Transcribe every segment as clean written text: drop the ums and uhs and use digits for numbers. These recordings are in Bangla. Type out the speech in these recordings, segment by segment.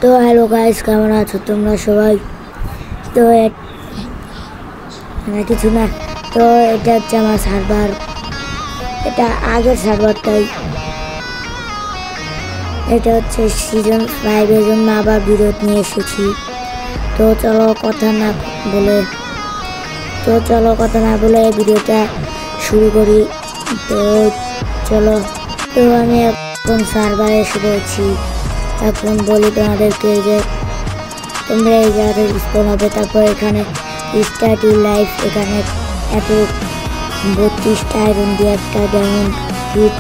তো হ্যালো গাইস, কেমন আছো তোমরা সবাই? তো কিছু না, তো এটা হচ্ছে আমার সার্ভার। এটা আগের সার্ভারটাই, এটা হচ্ছে সিজন 5 এর জন্য আবার বিরোধ নিয়ে এসেছি। তো চলো কথা না বলে ভিডিওটা শুরু করি। তো চলো, তো আমি এখন সার্ভারে এসে পড়েছি। এখন বলি তোমাদেরকে যে তোমরা এই জায়গাতে স্পন হবে, তারপর এখানে স্টার্ট ইউর লাইফ, এখানে এত 32টা আয়রন দিয়ে একটা ডায়মন্ড কিট,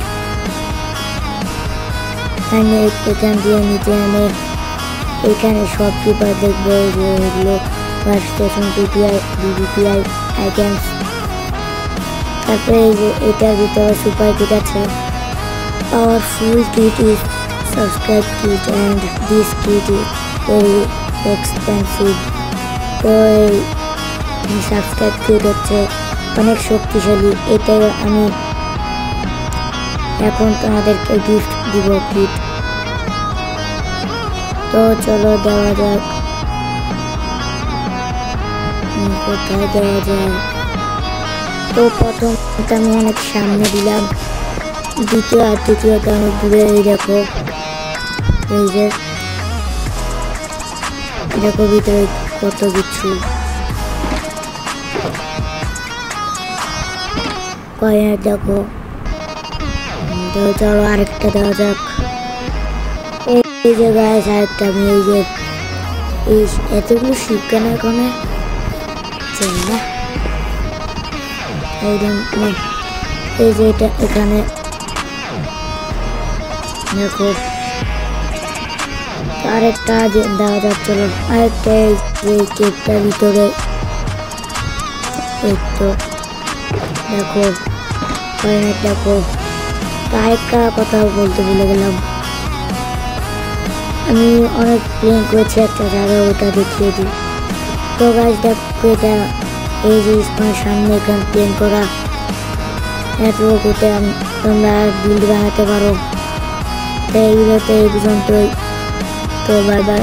এখান দিয়ে নিচে এনে এখানে সব কিপার দেখবে যে এগুলো স্টেশন বিবিপিআই আইটেমস। তারপরে এই যে এটার ভিতরে সুপার কিট আছে, powerful kit is subscribe kit and this kit is very expensive. তো এই সাবস্ক্রাইব কিট হচ্ছে অনেক শক্তিশালী, এটাই আমি এখন তোমাদেরকে গিফট দিব কিট। তো চলো দেওয়া যাক, কোথায় দেওয়া যায়। তো প্রথমটা আমি অনেক সামনে দিলাম, দ্বিতীয় আর তৃতীয়টা অনেক দূরে। দেখো এই যে দেখো ভিতরে কত কিছু, কয়েন দেখো। তো চলো আরেকটা দেওয়া যাক। এই যে গাইস আরেকটা, আমি এই যে এতগুলো শিপ কেন এখানে না, এই যে এটা এখানে দেখো। আরেকটা যে দেওয়া যাক, চলো আরেকটা এই যে কেকটার ভিতরে এই তো দেখো কয়েন দেখো। আরেকটা কথা বলতে ভুলে গেলাম, আমি অনেক প্লেন করেছি একটা জায়গায়, ওটা দেখিয়ে দিই। তো গাছ দেখো, এটা এই যে স্পনের সামনে এখানে প্লেন করা, এতটুকুতে তোমরা বিল্ড বানাতে পারো। তো এই ভিডিওতে এই পর্যন্তই। তো বাই বাই।